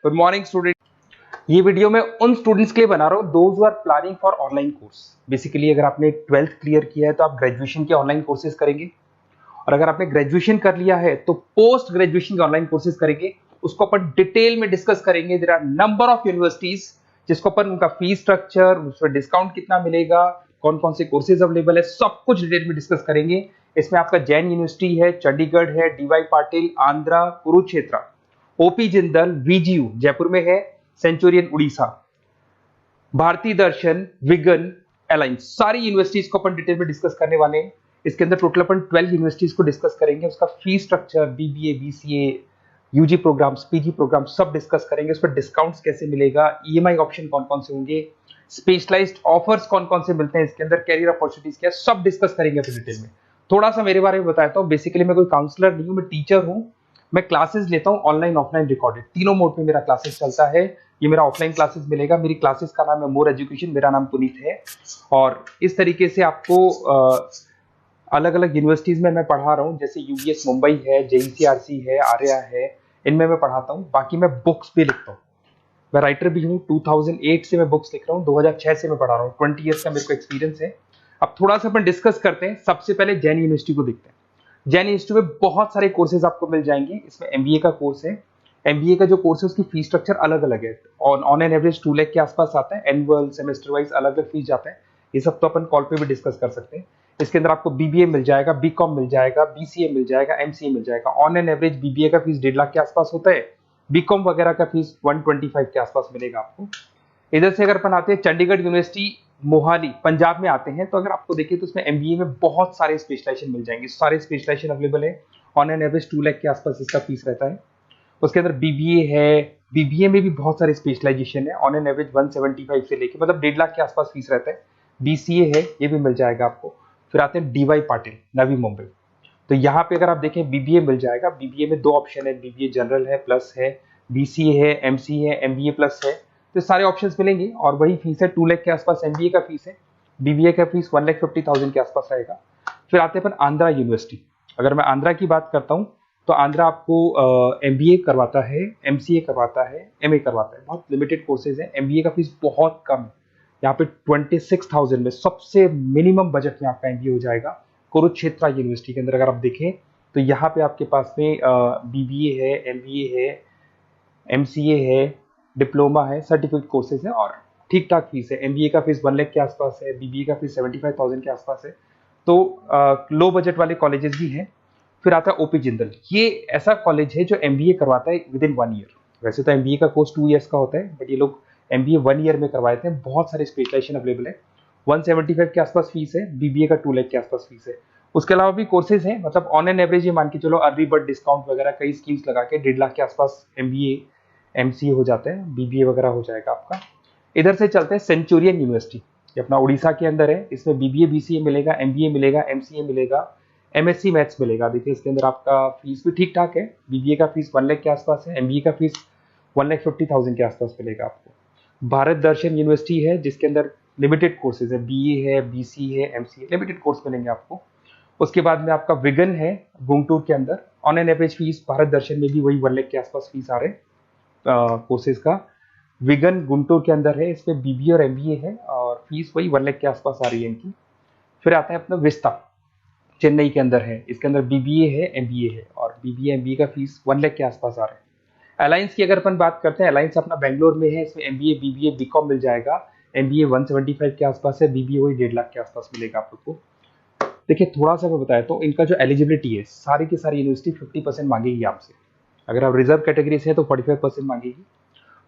Good morning student. ये video मैं उन स्टूडेंट्स के लिए बना रहा हूँ those who are planning for online course. Basically अगर आपने 12th क्लियर किया है तो आप ग्रेजुएशन के ऑनलाइन कोर्सेज करेंगे, और अगर आपने ग्रेजुएशन कर लिया है तो पोस्ट ग्रेजुएशन के ऑनलाइन कोर्सेज करेंगे। उसको अपन डिटेल में डिस्कस करेंगे। There are number of universities जिसको अपन उनका फीस स्ट्रक्चर, उसमें डिस्काउंट कितना मिलेगा, कौन कौन से कोर्सेज अवेलेबल है, सब कुछ डिटेल में डिस्कस करेंगे। इसमें आपका जैन यूनिवर्सिटी है, चंडीगढ़ है, डीवाई पाटिल आंध्रा, कुरुक्षेत्र, ओपी जिंदल, वीजीयू जयपुर में है, सेंचुरियन उड़ीसा, भारतीय दर्शन, विगन, अलायंस, सारी यूनिवर्सिटीज को अपन डिटेल में डिस्कस करने वाले हैं। इसके अंदर टोटल अपन 12 यूनिवर्सिटीज को डिस्कस करेंगे। उसका fees structure, BBA, BCA, UG programs, PG program सब डिस्कस करेंगे। उस पर डिस्काउंट्स कैसे मिलेगा, ईएमआई ऑप्शन कौन कौन से होंगे, स्पेशलाइज्ड ऑफर्स कौन कौन से मिलते हैं इसके अंदर, कैरियर अपॉर्चुनिटीज क्या, सब डिस्कस करेंगे अपन डिटेल में। थोड़ा सा मेरे बारे में बताता हूँ। बेसिकली मैं कोई काउंसलर नहीं हूँ, मैं टीचर हूँ। मैं क्लासेस लेता हूँ ऑनलाइन ऑफलाइन रिकॉर्डेड, तीनों मोड पे मेरा क्लासेस चलता है। ये मेरा ऑफलाइन क्लासेस मिलेगा। मेरी क्लासेस का नाम है मोर एजुकेशन, मेरा नाम पुनीत है। और इस तरीके से आपको अलग अलग यूनिवर्सिटीज में मैं पढ़ा रहा हूँ, जैसे यूबीएस मुंबई है, जेईसीआरसी है, आर्या है, इनमें मैं पढ़ाता हूँ। बाकी मैं बुक्स भी लिखता हूँ, मैं राइटर भी हूँ। 2008 से मैं बुक्स लिख रहा हूँ, 2006 से मैं पढ़ा रहा हूँ, 20 ईयर्स का मेरे को एक्सपीरियंस है। अब थोड़ा सा अपन डिस्कस करते हैं। सबसे पहले जैन यूनिवर्सिटी को देखते हैं। जैन यूनिवर्सिटी में बहुत सारे कोर्सेज आपको मिल जाएंगे। इसमें एमबीए का कोर्स है। एमबीए का जो कोर्स है उसकी फीस स्ट्रक्चर अलग अलग है। ऑन एन एवरेज 2 लाख के आसपास आता है। एनुअल, सेमेस्टर वाइज अलग अलग फीस जाता है। ये सब तो अपन कॉल पे भी डिस्कस कर सकते हैं। इसके अंदर आपको बीबीए मिल जाएगा, बीकॉम मिल जाएगा, बीसीए मिल जाएगा, एमसीए मिल जाएगा। ऑन एन एवरेज बीबीए का फीस 1.5 लाख के आसपास होता है। बीकॉम वगैरह का फीस 125 के आसपास मिलेगा आपको। इधर से अगर अपन आते हैं चंडीगढ़ यूनिवर्सिटी मोहाली पंजाब में आते हैं, तो अगर आपको देखिए तो उसमें एमबीए में बहुत सारे स्पेशलाइजेशन मिल जाएंगे। सारे स्पेशलाइजेशन अवेलेबल है। ऑन एन एवरेज 2 लाख के आसपास इसका फीस रहता है। उसके अंदर बीबीए है, बीबीए में भी बहुत सारे स्पेशलाइजेशन है। ऑन एन एवरेज 175 से लेके मतलब 1.5 लाख के आसपास फीस रहता है। बीसीए है, ये भी मिल जाएगा आपको। फिर आते हैं डीवाई पाटिल, नवी मुंबई। तो यहाँ पे अगर आप देखें बीबीए मिल जाएगा। बीबीए में 2 ऑप्शन है, बीबीए जनरल है, प्लस है, बीसीए है, एमसीए है, एमबीए प्लस है। तो सारे ऑप्शंस मिलेंगे और वही फीस है। 2 लाख के आसपास एमबीए का फीस है। बीबीए का फीस 1,50,000 के आसपास रहेगा। फिर आते हैं अपन आंध्रा यूनिवर्सिटी। अगर मैं आंध्रा की बात करता हूँ तो आंध्रा आपको एमबीए करवाता है, एमसीए करवाता है, एमए करवाता है। बहुत लिमिटेड कोर्सेज है। एमबीए का फीस बहुत कम है। यहाँ पे 26,000 में सबसे मिनिमम बजट में आपका एमबीए हो जाएगा। कुरुक्षेत्र यूनिवर्सिटी के अंदर अगर आप देखें तो यहाँ पे आपके पास में बीबीए है, एमबीए है, एमसीए है, डिप्लोमा है, सर्टिफिकेट कोर्सेज है और ठीक ठाक फीस है। एमबीए का फीस 1 लाख के आसपास है, बीबीए का फीस 75,000 के आसपास है। तो लो बजट वाले कॉलेजेस भी हैं। फिर आता है ओपी जिंदल। ये ऐसा कॉलेज है जो एमबीए करवाता है विद इन 1 ईयर। वैसे तो एमबीए का कोर्स 2 ईयर्स का होता है, बट ये लोग एमबीए 1 ईयर में करवाते हैं। बहुत सारे स्पेशलाइजेशन अवेलेबल है। 175 के आसपास फीस है। बीबीए का 2 लाख के आसपास फीस है। उसके अलावा भी कोर्सेज हैं, मतलब ऑन एन एवरेज ये मान के चलो अर्ली बर्ड डिस्काउंट वगैरह कई स्कीम्स लगा के 1.5 लाख के आसपास एमबीए, एमसीए हो जाता है, बीबीए वगैरह हो जाएगा आपका। इधर से चलते हैं सेंचुरियन यूनिवर्सिटी, ये अपना उड़ीसा के अंदर है। इसमें बीबीए, बीसीए मिलेगा, एमबीए मिलेगा, एमसीए मिलेगा, एमएससी मैथ्स मिलेगा। देखिए इसके अंदर आपका फीस भी ठीक ठाक है। बीबीए का फीस 1 लाख के आसपास है, एमबीए का फीस 1,50,000 के आसपास मिलेगा आपको। भारत दर्शन यूनिवर्सिटी है जिसके अंदर लिमिटेड कोर्सेज है, बीए है, बीसी है, एमसीए, लिमिटेड कोर्स मिलेंगे आपको। उसके बाद में आपका विगन है गुंटूर के अंदर। On an average fees Bharat Darshan में भी वही 1 लाख के आसपास फीस आ रहे कोर्सेज का। विगन गुंटूर के अंदर है, इसमें बीबीए और एमबीए है और फीस वही 1 लाख के आसपास आ रही है इनकी। फिर आता है अपना विस्ता, चेन्नई के अंदर है। इसके अंदर बीबीए है, एमबीए है और बीबीए एमबीए का फीस 1 लाख के आसपास आ रहा है। अलायंस की अगर अपन बात करते हैं, अलायंस अपना बेंगलोर में है। इसमें एमबीए, बीबीए, बीकॉम मिल जाएगा। एमबीए 175 के आसपास है, बीबीए वही 1.5 लाख के आसपास मिलेगा आप लोग को। देखिए थोड़ा सा मैं बताया तो इनका जो एलिजिबिलिटी है, सारी की सारी यूनिवर्सिटी 50% मांगेगी आपसे। अगर आप रिजर्व कैटेगरी से हैं तो 45% मांगेगी।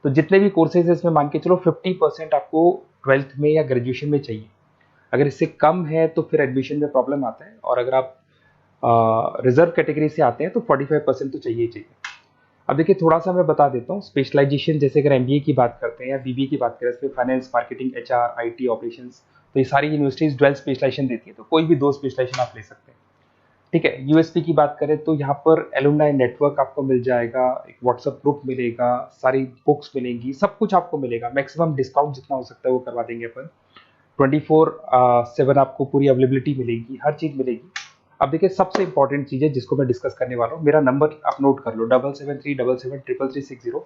तो जितने भी कोर्सेज है इसमें मान के चलो 50% आपको 12th में या ग्रेजुएशन में चाहिए। अगर इससे कम है तो फिर एडमिशन में प्रॉब्लम आता है, और अगर आप रिजर्व कैटेगरी से आते हैं तो 45% तो चाहिए ही चाहिए। अब देखिए थोड़ा सा मैं बता देता हूँ स्पेशलाइजेशन। जैसे अगर एमबीए की बात करते हैं या बीबीए की बात करें, इसमें finance, marketing, HR, IT, operations, तो ये सारी यूनिवर्सिटीज 12 स्पेशलाइजेशन देती है। तो कोई भी 2 स्पेशलाइजेशन आप ले सकते हैं, ठीक है। यूएसपी की बात करें तो यहाँ पर एलुमनाई नेटवर्क आपको मिल जाएगा, एक व्हाट्सएप ग्रुप मिलेगा, सारी बुक्स मिलेंगी, सब कुछ आपको मिलेगा। मैक्सिमम डिस्काउंट जितना हो सकता है वो करवा देंगे अपन। 24/7 आपको पूरी अवेलेबिलिटी मिलेगी, हर चीज मिलेगी। अब देखिए सबसे इंपॉर्टेंट चीज है जिसको मैं डिस्कस करने वाला हूँ। मेरा नंबर आप नोट कर लो, 7737773360।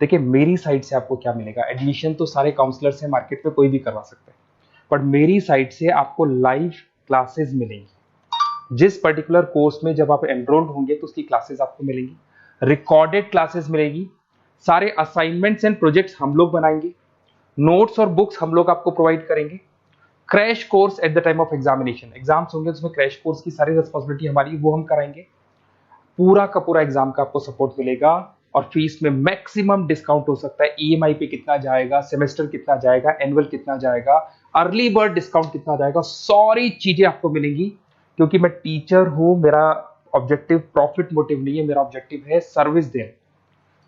देखिए मेरी साइड से आपको क्या मिलेगा, एडमिशन तो सारे काउंसलर से मार्केट में कोई भी करवा सकता है, बट मेरी साइड से आपको लाइव क्लासेस मिलेंगी। जिस पर्टिकुलर कोर्स में जब आप एनरोल्ड होंगे तो उसकी क्लासेस आपको मिलेंगी, रिकॉर्डेड क्लासेस मिलेगी, सारे असाइनमेंट्स एंड प्रोजेक्ट्स हम लोग बनाएंगे, नोट्स और बुक्स हम लोग आपको प्रोवाइड करेंगे, crash course at the time of examination, exams होंगे तो उसमें क्रैश कोर्स की सारी रिस्पॉन्सिबिलिटी हमारी, वो हम कराएंगे। पूरा का पूरा एग्जाम का आपको सपोर्ट मिलेगा और फीस में मैक्सिमम डिस्काउंट हो सकता है। ईएमआई पे कितना जाएगा, सेमेस्टर कितना जाएगा, एनुअल कितना जाएगा, अर्ली बर्ड डिस्काउंट कितना जाएगा, सारी चीजें आपको मिलेंगी। क्योंकि मैं टीचर हूं, मेरा ऑब्जेक्टिव प्रॉफिट मोटिव नहीं है, मेरा ऑब्जेक्टिव है सर्विस देना।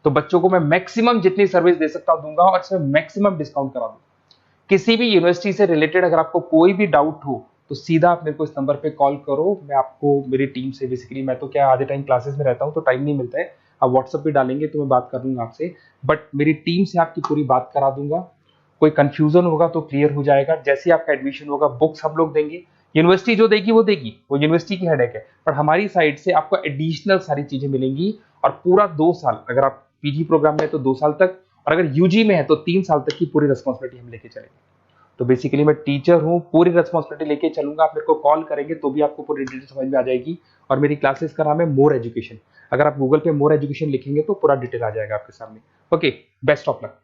तो बच्चों को मैं मैक्सिमम जितनी सर्विस दे सकता हूं दूंगा और इसमें मैक्सिमम डिस्काउंट करा दूंगा। किसी भी यूनिवर्सिटी से रिलेटेड अगर आपको कोई भी डाउट हो तो सीधा आप मेरे को इस नंबर पे कॉल करो, मैं आपको मेरी टीम से, बेसिकली मैं तो क्या आधे टाइम क्लासेस में रहता हूँ तो टाइम नहीं मिलता है, आप व्हाट्सएप पे डालेंगे तो मैं बात कर लूंगा आपसे, बट मेरी टीम से आपकी पूरी बात करा दूंगा। कोई कंफ्यूजन होगा तो क्लियर हो जाएगा। जैसे ही आपका एडमिशन होगा बुक्स हम लोग देंगे, यूनिवर्सिटी जो देगी वो देगी, वो यूनिवर्सिटी की हेडेक है, पर हमारी साइड से आपको एडिशनल सारी चीजें मिलेंगी। और पूरा 2 साल, अगर आप पीजी प्रोग्राम में है तो 2 साल तक, और अगर यूजी में है तो 3 साल तक की पूरी रिस्पॉन्सिबिलिटी हम लेके चलेंगे। तो बेसिकली मैं टीचर हूँ, पूरी रिस्पॉन्सिबिलिटी लेके चलूंगा। आप मेरे को कॉल करेंगे तो भी आपको पूरी डिटेल समझ में आ जाएगी। और मेरी क्लासेस का नाम है मोर एजुकेशन, अगर आप गूगल पे मोर एजुकेशन लिखेंगे तो पूरा डिटेल आ जाएगा आपके सामने। Okay, best of luck.